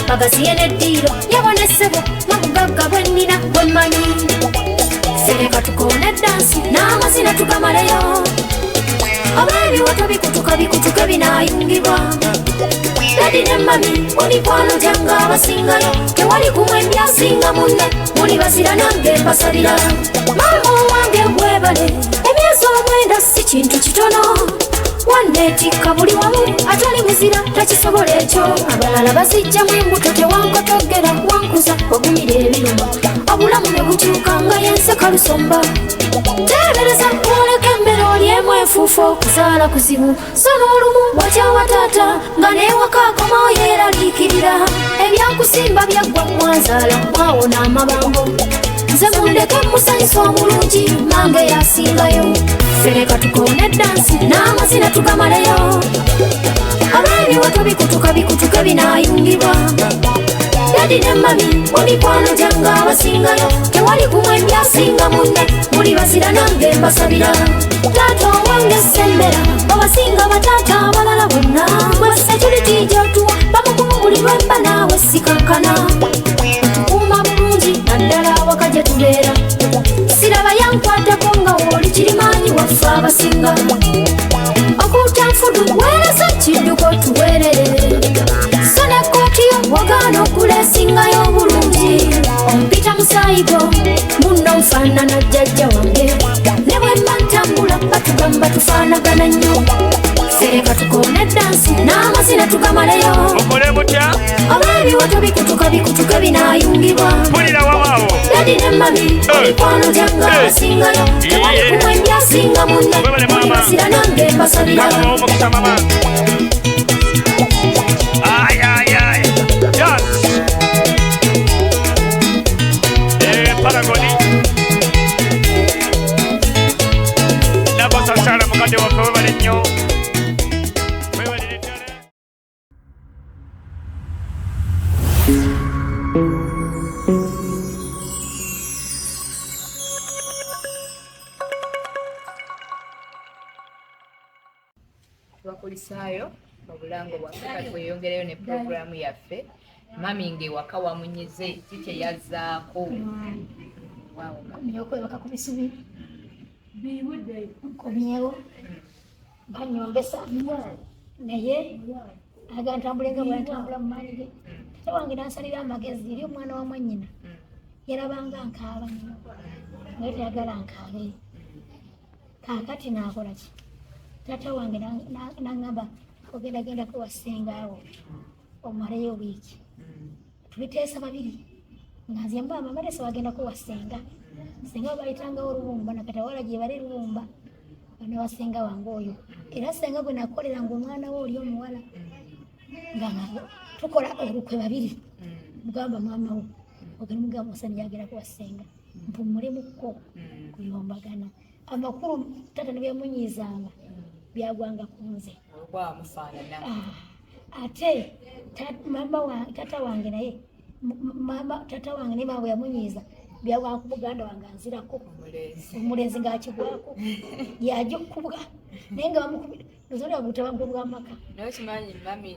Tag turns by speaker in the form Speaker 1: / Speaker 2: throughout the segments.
Speaker 1: Bagasiene diro, yabone sebo, mabugaga bwenina bwemanyi. Sereka tukone dansi, namazina tugamaleyo. Abebi wato bikutuka binayungibwa. Daddy ne mami, mulikwano janga abasingayo. Tewali kumwembya singa munne, muli bazira nange mbasabira. Mama wange gwebale, emyeso omwenda si kintu kitono. Wanetika buli wamu atali muzira takisobola ekyo. Abalala bazijja mu embuto tewankotogera wankuza wagumira ebiruma. Obulamu ne bukyuka nga yenseka lusomba. Teebereza oleka emmere olyemu enfuufu okuzaala kuzibu. So n'olumu bw'akyawa taata nga n'ewaka akomawo yeeraliikirira. Ebyakusimba byaggwa mwazaala mwawona amabango. Nze mundeke musanyusa omulungi mange yasingayo. Sereka tukone dansi n'amazina tugamaleyo. Abeebi wato bikutuka binayungibwa. Daddy ne mami, mulikwano janga abasingayo. Tewali kumwembya asinga munne, muli bazira nange mbasabira. Taata wange sembera, abasinga bataata abalala bonna. Mwese tuli gy'otuwa, bamukumu buli lwemba naawe sikankana. Tukuuma bulungi naddala awaka gye tubeera. Siraba yankwatako nga woli kirimaanyi waffe abasinga. Okuta nfudu weereza kidduko tuweerere. So ne kkooti yo wagaana okuleesingayo obulungi. Ompita musaayigo munno nfaanana jjajja wange. Ne bwe mba ntambula batugamba tufaanagana nnyo. Sereka tukone dansi n'amazina tugamaleyo.
Speaker 2: Okole mutya?
Speaker 1: Abeebi wato bikutuka binayungibwa.
Speaker 2: Pulira wawaawo.
Speaker 1: Daddy ne mami, mulikwano janga abasingayo. Tewali kumwembya asinga munne, muli bazira nange mbasabira.
Speaker 2: Omukisa mama. Paragoni. Nabo sasala mukadde waffe webale nnyo. Webalire ddala.
Speaker 3: Twakulisaayo obulango bwaffe katweyongereyo ne puroguramu yaffe. Mami ng'ewaka wamunyize kiki yazzaako.
Speaker 4: Nyokwebaka ku bisubi nkomyewo banyombesa naye aga ntambule nga bwentambula mu maanyi ge. Taata wange nansalira amagezi eri omwana wa mwannyina yarabanga nkaaba nnyo naye tayagala nkaabe. Kaakati naakola ki? Taata wange naŋŋamba ogendagendako wassengaawo omaleyo wiiki. Tubiteesa babiri nga nze mba amamalesa bagendako wasenga. Senga bayitangawo olubumba nakatawala gye bali lubumba bano wasenga wange oyo. Era senga gwe nakoleranga omwana we oli omuwala nga tukola olukwe babiri. Mugamba maama wo ogenda mugamba musajja agerako wasenga mpumulemukko kuyombagana. Amakulu taata ne byemunyiizanga byagwanga ku nze. Ate taata wange naye taata wange ne maama yamunyiiza byagwanga ku muganda wange anzirako omulenzi ng'akigwako yajja okukubwa naye nga bamukubira nozolera butabangu bw'amaka.
Speaker 3: Naye kimanyi mami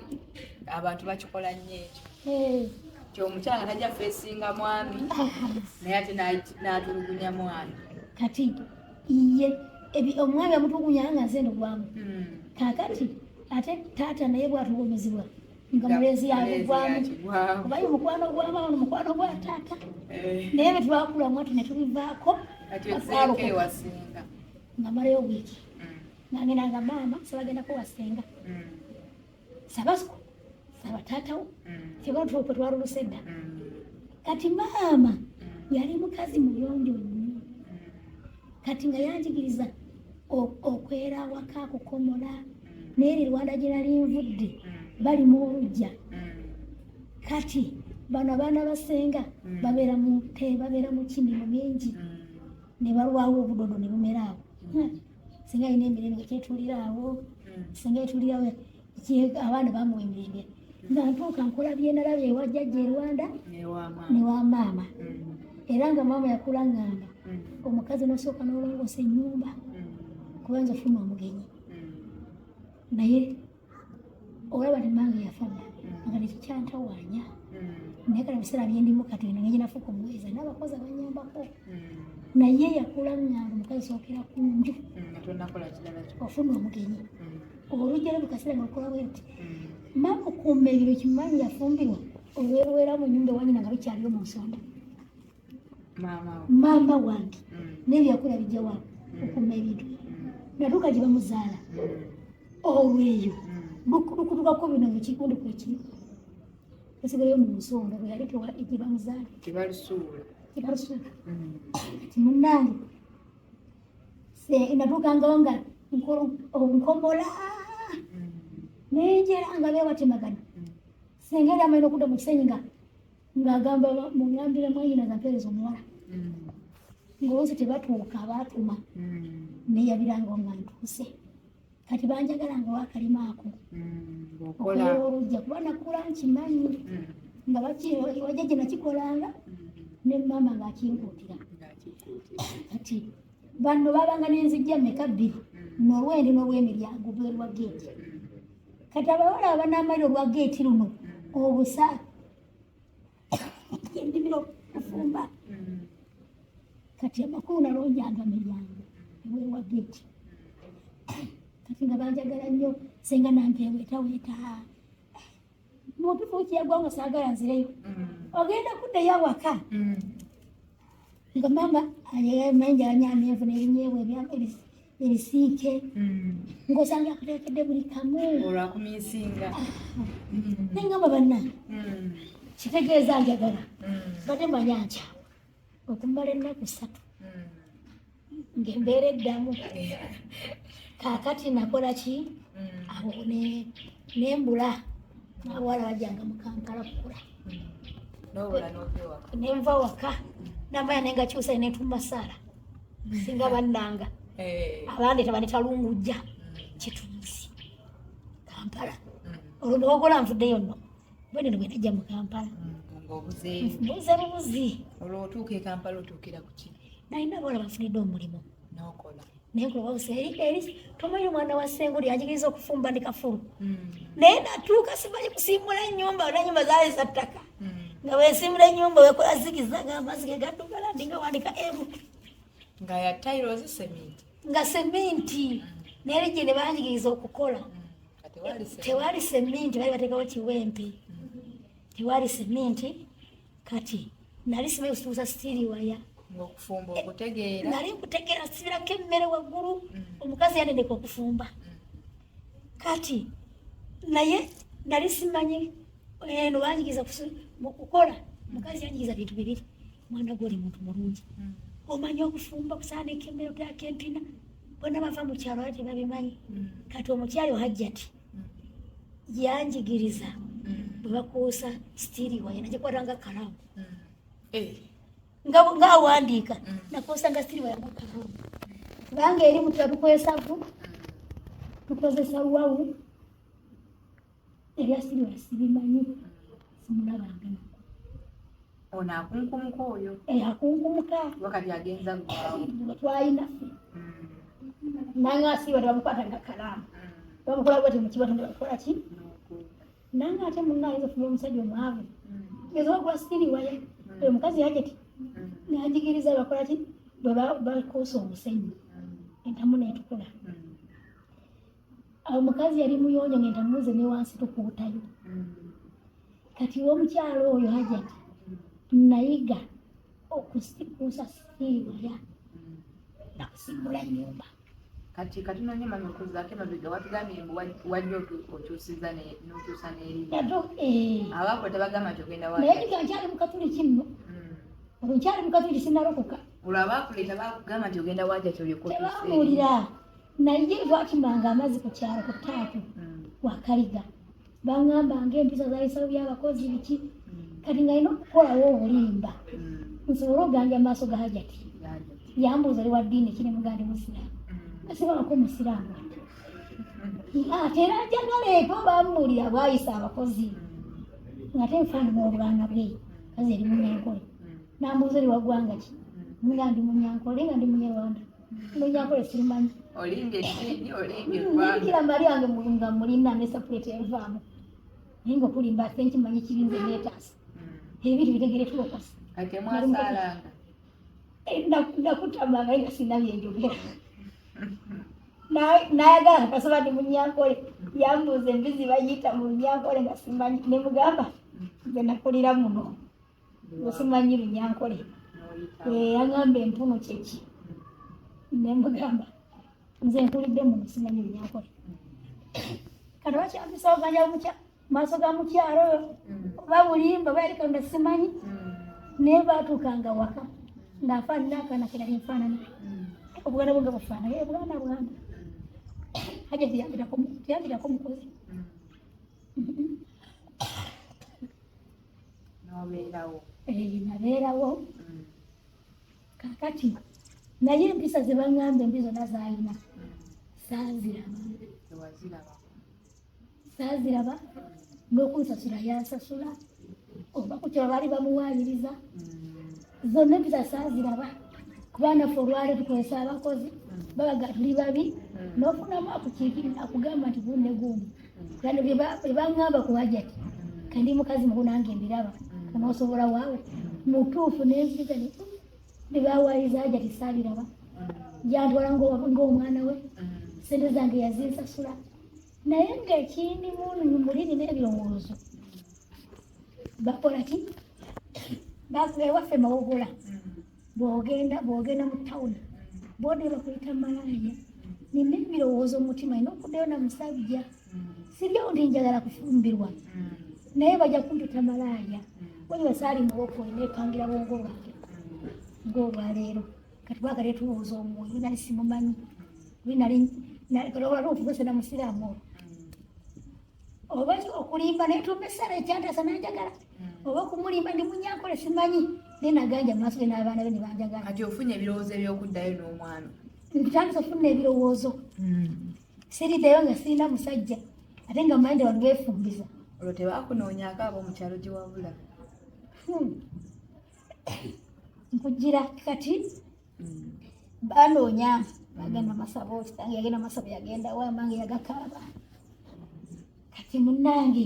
Speaker 3: abantu bakikola nnyo ekyo. Omukyala tajja feesinga mwami naye ate n'atulugunya mwami.
Speaker 4: Kati ye omwami amutulugunya nga nze ndogwamu. Kaakati ate taata naye bw'atulumizibwa nga mulenzi yagwamu kubayo mukwano gwa maama n'omukwano gwa taata. Naye bwe twakulamu ati ne tubivaako nga malayo wiiki ng'agenda nga maama sabagendako wasenga sabasuku saba taatawo febatuokwe twaluluse dda. Kati maama yali mukazi muyonjo nnyo kati nga yanjigiriza okwera awaka akukomola n'eri Rwanda gye nali nvudde bali mu Olujja. Kati bano abaana basenga babeera mu kimiro mingi ne balwawo obudodo ne bumera awo. Singa alina emirembe kyetulira awo singa etulirawo abaana bamuwa emirembe nga ntuuka nkola byenalabye ewa jjajja e Rwanda ne wa maama era nga maama yakula ngamba omukazi nosooka n'olongoosa ennyumba kubanza ofuna omugenyi naye olaba temange yafadda nga tekikyantawanya naye kale biseera byendimu kati eno ngenda fuuka omuweeza n'abakozi abanyambako naye yakula ngamba omukazi sookera ku nju ofuna omugenyi olujjalo bukaseera nga lukola bwe nti maama okuuma ebiro kimanyi yafumbirwa olwerwera mu nnyumba ewanyina nga bikyaliyo mu nsonda maama wange n'ebyo yakola bijja waabo okuuma ebintu natuuka gye bamuzaala olweyo lukutukako bino ekikundi kwekiri esigaleyo mu nsonda bwe yali gye bamuzaala tebalusuula kati munnange natuukangawo nga nkomola nenjera nga beewatemagana senga era amaina okudda mu kisenyi ng'agamba muŋambire mwanyina zampeereza omuwala ng'oluusi tebatuuka abaatuma neeyabirangawo nga ntuuse kati banjagala nga wakalima ako okola olujja kuba nakula nkimanyi nga wajjajja nakikolanga ne maama ng'akinkuutira kati banno babanga n'enzijja mmeka bbiri n'olwendi n'olw'emiryango bweru lwa geeti kati abawala abanaamalira olwa geeti luno obusa endimiro kufumba kati amakulu nalonjanga miryango ebweru wa geeti kati nga banjagala nnyo senga nampeweetaweeta mutufu kiyagwa nga saagala nzireyo ogenda kuddayo awaka nga maama ayemenjanya amenvu n'ebinyeebwa ebisiike ng'osanga akuteekedde buli kamu
Speaker 3: olwakumiisinga
Speaker 4: nengamba banna kitegeeza njagala badde manya nkya okumala ennaku 3 ng'embeera eddamu kaakati nakola ki awo nembula abawala bajjanga mu Kampala kukula nenva waka namaya nengakyusa netumba Saara singa bannanga abandi tebanditalungujja kitunzi Kampala olwo newagola nvuddeyo nno bweneno bwe najja mu Kampala mbuze bubuzi
Speaker 3: olwo otuuka e Kampala otuukira ku ki
Speaker 4: nalina abawala bafunidde omulimu
Speaker 3: n'okola
Speaker 4: nenkola eri tomanyi omwana wa Ssenguli yanjigiriza okufumba ndi kafulu naye natuuka simanyi kusimbula ennyumba nanyumba zaali za ttaka nga weesimbula ennyumba wekola zigiza ng'amazzi ge gaddugala ndinga wandika emu
Speaker 3: nga ya tailozi sementi
Speaker 4: nga sementi naye gye ne banjigiriza okukola tewali sementi bali bateekawo kiwempe tewali sementi kati nali simanyi kutuusa sitiiri waya
Speaker 3: ng'okufumba okutegeera
Speaker 4: nali nkutegeera sibirako emmere waggulu omukazi yanendeka okufumba kati naye nali simanyi eno banjigiriza kukola omukazi yanjigiriza bintu bibiri mwana gwoli muntu mulungi omanyi okufumba kusaanika emmere otaako empina bonna bava mu kyalo ate babimanyi kati omukyali Hajjati yanjigiriza bwe bakuusa sitiiri waya nagikwatanga kalamu nga awandiika nakuusanga sitiiri waya nga kalamu kubanga eri mutuba tukwesavu tukozesa luwawu erya sitiiri waya sibimanyi simulabanga nako
Speaker 3: ono akunkumuka oyo
Speaker 4: akunkumuka
Speaker 3: wakati agenza
Speaker 4: twayinaffe nange asiiba tebamukwatanga kalamu bamukola bwati mukiba tondebakola ki nange ate munnaayinza ofuna omusajja omwavu ezowagula sitiiri waya oyo mukazi Hajjati nanjigiriza bakola ki bwe bakuusa omusenyu entamu netukula awo mukazi yali muyonjo ng'entamuze ne wansi tukuutayo kati w'omukyalo oyo Hajjati nayiga okusikuusa sitiiri waya nakusimbula ennyumba
Speaker 3: kati katunonye mami okuzaako emabega watugambye mbu wajja okyusiza n'okyusa n'erinnya abaako tebagamba nti ogenda
Speaker 4: naye kiga nkyali mukatuli kinno olwo nkyali mukatuli sinalokoka
Speaker 3: olwo abaakuleeta bakugamba nti ogenda Hajjati olyokotusebamuwulira
Speaker 4: naye lwakimanga amazzi ku kyalo ku ttaatu wakaliga baŋŋamba ng'empisa z'ebisalo by'abakozi biki kati nga alina okukolawo obulimba nsobole oganja amaaso ga Hajati yambuuza oli wa ddiini ki ne mugandi musiraamu nasibako musiraamu ate era njagaleeko bamuwulira bwayisa abakozi ng'ate nfaanana obwana bwe kazi eri Munyankole nambuuza oli wa ggwanga ki nga ndi Munyankole nga ndi Munyarwanda Munyankole sirumanyi ndikira mali yange nga mulina ne sapuleti evaamu naye nga okulimba ate nkimanyi kirinze neetaasa ebintu bitegere tulokosa nakutamanga nga sina byenjogera nayagala kasoba ndi Munyankole yambuuza embizi bayita mu Lunyankole nga simanyi ne mugamba nze nakulira muno osimanyi Lunyankole yagamba empunu kyeki ne mugamba nze nkulidde muno simanyi Lunyankole kati bakyampisa oganja maaso ga mukyalo oyo oba bulimba bayalika nga simanyi naye baatuukanga waka ng'afaanana akaana kerali enfaanana obuganda bwe nga bufaanana buganda haja tiyambirako mukozi nabeerawo kakati naye empisa ze baŋŋamba embi zonna zaalina saaziraba n'okunsasula yansasula oba ku kyalo baali bamuwaayiriza zonna empisa saaziraba kuba naffe olwale tukozesa abakozi babaga tuli babi n'ofunamu akukiikirira akugamba nti gunne gundi kandi bye baŋŋamba ku Hajati kandi mukazi mugu nange mbiraba onoosobola waawe mutuufu n'enziga ne bawaayiriza Hajati saaliraba yantwala ng'omwana we sente zange yazinsasula naye ng'ekindi mulini n'ebirowoozo bakola ki ewaffe Mawogola bw'ogenda mu tawuni boodde bakuyita malaaya nina ebirowoozo mu mutima ina okuddayo na musajja siryawo ndi njagala kufumbirwa naye bajja kumpita malaaya wali basaali muwoko neepangira bwongo bwange ng'olwaleero kati bwagala etuwooza omwoyo nali simumanyi olwatuufugese na musiraamu oba okulimba neetumba essala ekyantasa nanjagala oba okumulimba ndi Munyankole simanyi naye naganja amaaso ge n'abaana be ne banjagala
Speaker 3: kati ofunye ebirowoozo ebyokuddayo n'omwana
Speaker 4: ntandise ofuna ebirowoozo siriddayo nga sirina musajja ate nga mmanyi nti wano beefumbiza
Speaker 3: olwo tebakunoonyaako ab'omukyalo gye wabula
Speaker 4: nkugira kati banoonya bagenda Masabo kitange yagenda Masabo yagenda wamange yagakaaba kati munnange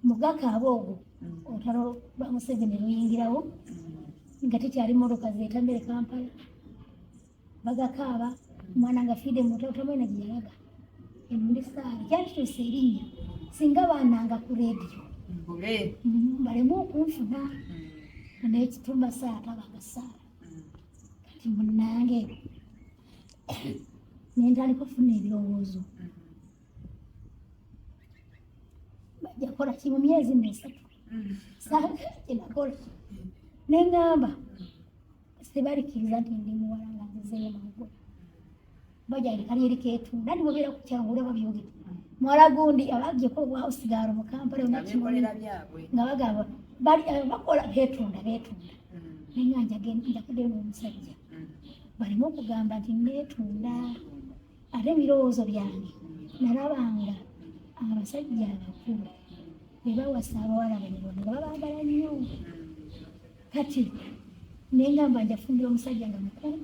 Speaker 4: mugakaaba ogwo olutalo lwa Museveni luyingirawo nga tekyali mmotoka zeetambire Kampala bagakaaba omwana nga fiide muto otamanyi gye yalaga emundi saali kyakituusa erinnya singa baananga ku leediyo balemu okunfuna naye kitumba saala tabanga saala kati munnange nentandika okufuna ebirowoozo bajja kola ki mu myezi 3 sanga kyenakola neŋŋamba sibalikkiriza nti ndi muwala nga nzeeyo Mawogola bajja likali erikeetunda ndi bwebeera ku kyalo ng'olaba byogere muwala gundi abagyeko obwawusigaalo mu Kampala nga bagamba bakola beetunda naye nga njakuddeyo n'omusajja balimu okugamba nti neetunda ate ebirowoozo byange nalabanga abasajja abakulu bebawasa abawala banyarwanda nga babaagala nnyo kati nengamba njafumbira omusajja nga mukulu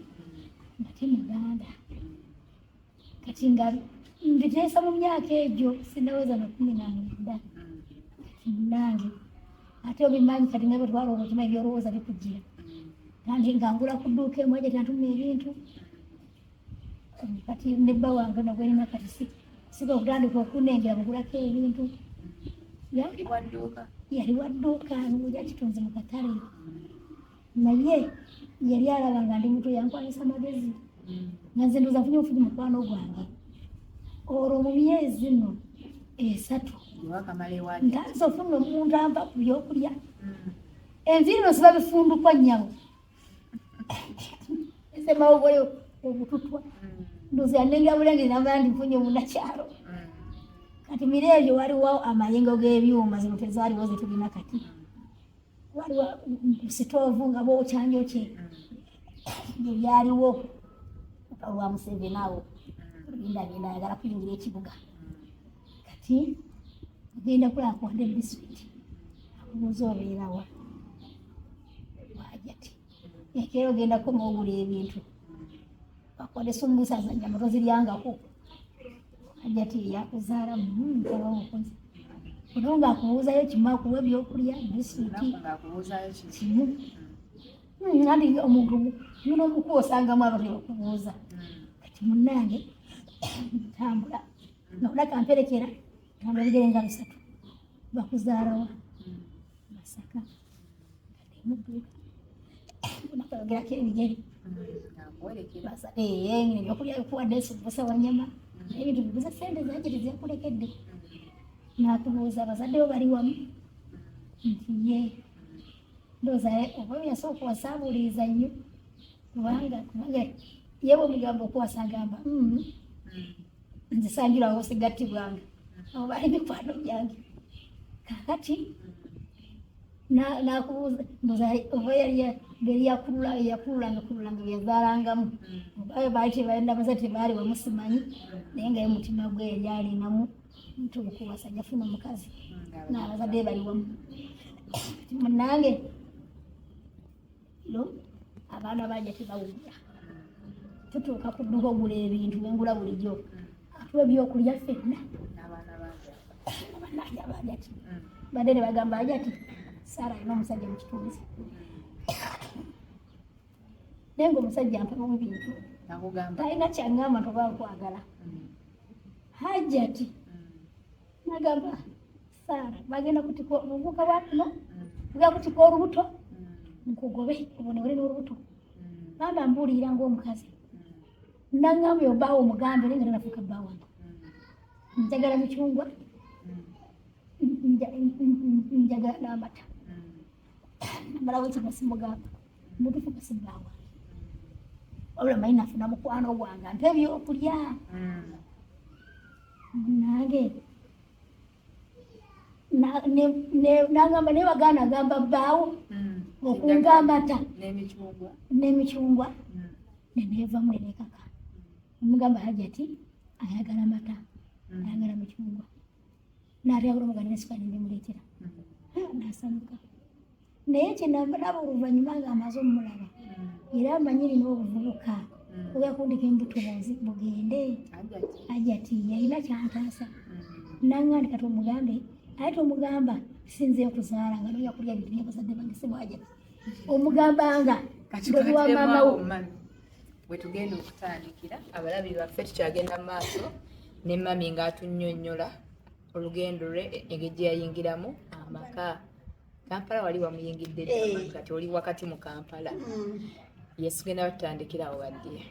Speaker 4: nga temuganda kati nga mbiteesa mu myaka egyo sinaweza na 19 kati munange ate obimanyi kati nga bwetwalooba okimanyi byolowooza bikujjira kandi nga ngula ku dduuka emu Hajati antuma ebintu kati nebba wange nagwenina kati siga okutandika okunengera bugulako ebintu yali wadduuka nuja kitunze mu katale naye yali alaba nga ndi muto yankwanyisa magezi nga nze ndoza nfunye obufugi mukwano gwange olwo mu myezi 3 ntanza ofuna omuntu ampa ku byokulya enviiri no siba bifundukwa nnyawo ese Mawogola obututwa ndoza nenga bulenge nabandi mfunye munakyalo kati mirejo waliwo amayengo g'ebyuma zino tezaaliwo zetulina kati waliwo sitovu nga bwokyanjo kye byaliwo olwa Museveni awo genda ayagala kuyingira ekibuga kati genda kulakonde district akubuuza obeerawa wajati ekero genda kumugula ebintu bakonde sumbusa za nyama toziryangako ajati yakuzaala mukozi kulonga akubuuzayo kimu kuwa ebyokulya district kimu nandi omuntu yuno omukuwa osangamu abantu bakubuuza kati munnange tambula nokula kamperekera tambula bigere nga 3 bakuzaalawa Masaka muduka nakalagirako ebigere ebyokulya bikuwadde esumbusa wanyama ebintu biguza sente zagiri zyakulekedde nakubuuza abazaddewo bali wamu nti ye ndooza oba yasooka wasaabuliiza nnyo kubanga yewe omugambo okuwasa agamba nze sanjulawo sigatti bwange oba emikwano gyange kakati nakubuuza ndooza oba yali yakululanga byazaalangamu oba baali tebalina bazadde tebaali wamusimanyi naye nga ye mutima gwe yali alinamu ntubukuwasa jafuna omukazi n'abazadde bali wamu munange lo abaana bajja tebawulira tutuuka ku dduka ogula ebintu bengula bulijjo atuwa ebyokulya ffenna abaana bajati badde ne bagamba ajati Saara alina omusajja mu kitunzi naye ng'omusajja ampamu ebintu talina kyaŋŋamba ntoba nkwagala hajati nagamba Saara bagenda kutika obuvuka bwakuno bagenda kutika olubuto nkugobe obonebule n'olubuto bamba mbuulira ng'omukazi naŋŋamba obaawo omugambe naye nga tenafuuka bbaawo njagala micungwa njagala n'amata namalawo ekino simugamba mutufuka sibbaawo wabula manyi nafuna mukwano gwange mpa ebyokulya nange nagamba naye bagaana agamba bbaawo okunga amata n'emicungwa neneevamu nenekaka omugamba hajati ayagala mata ayagala micungwa natyagula omuganda nesukali nemuleetera nasamuka naye kyenalaba oluvannyuma nga amaze omulaba era amanyiri n'obuvubuka ogakundika embuto bugende ajati yalina kyantaasa nangandi kati omugambe aye tomugamba sinze okuzaala nga noya kulya bintu byabazadde bange sibwajati omugambanga ndobiwa maamawo
Speaker 3: bwetugenda okutandikira abalabi baffe tukyagenda mu maaso ne mami ng'atunnyonnyola olugendo lwe engeri gye yayingiramu amaka Kampala wali wamuyingidde kati oli wakati mu Kampala yesu genda batutandikira awo baddiye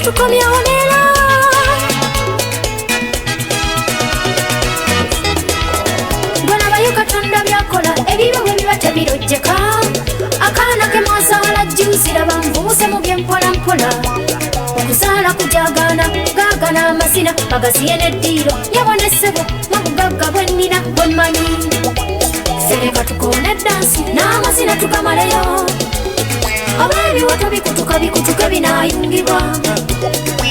Speaker 1: tukomyawo leero bwanabayo katonda byakola ebibi bwe biba tebirojjeka akaana ke mwazaala jjuzira banvuuse mu byempolampola okuzaala kujagaana gaagana amazina magaziye n'eddiiro yabonesebwa mubugagga bwennina bwemmanyi sereka tukoona eddansi n'amazina tugamaleyo abeebiwato bikutuka binaayungibwa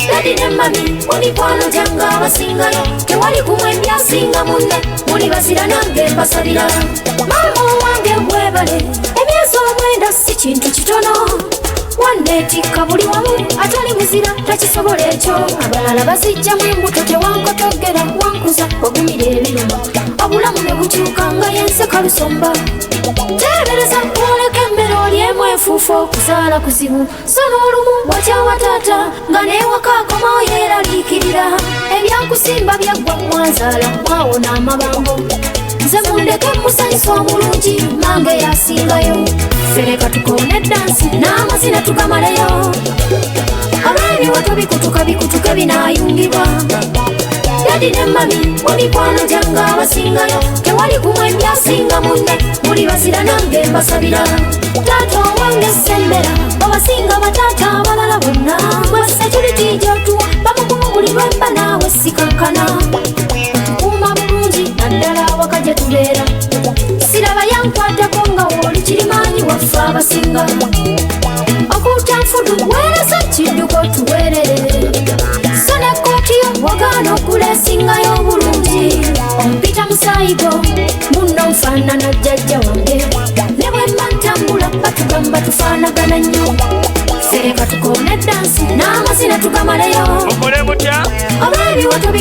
Speaker 1: dadi ne mami mulikwano gyange abasingayo tewali kumwe byasinga munne muli bazira nange mbasabira maama owange bwebale emyezi 9 si kintu kitono wanneetikka buli wamu atali muzira takisobola ekyo abalala bazijjamu embuto tewankotogera wankuza ogumira ebiruma obulamu ne bukyuka nga yenseka lusomba teebereza oleka emmere olyemu enfuufu okuzaala kuzibu so n'olumu wakyawa taata nga neewaka akomawo yeeraliikirira ebyakusimba byaggwa mwazaala mwawona amabango nze mundeke musanyusa omulungi mange yasingayo sereka tukoona eddansi n'amazina tugamaleyo abeebiwato bikutuka binaayungibwa dadi ne mami wemikwano gyange abasingayo tewali kumwe byasinga munne muli basira nange mbasabira taata owange sembera obasinga bataata abalala bonna wase tuli tijotuwa bamukumu buli lwemba naawe sikankana kuma bulungi naddala awaka gye tubeera siraba yankwatako nga woli kirimanyi waffe abasinga okuta nfudu weereza kidduko tuweerere so ne kootiyo wagaana okuleesingayo obulungi ompita musaayigo munno nfaanana jjajja wange ne bwe mba ntambula batugamba tufaanagana nnyo sereka tukoone dansi n'amazina tugamaleyo
Speaker 2: mukole mutya
Speaker 1: olw'ebiwato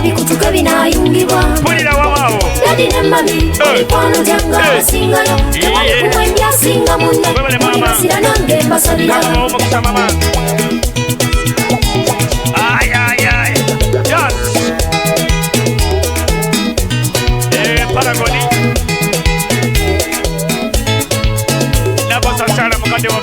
Speaker 1: bikutuka binaayungibwa
Speaker 2: pulira wamaawo
Speaker 1: dadi ne mami mikwano gyange abasingayo tewali kumwe byasinga munne mulibasira nange mbasabira
Speaker 2: omukisa mama Paragoni Nabosasara mukande wa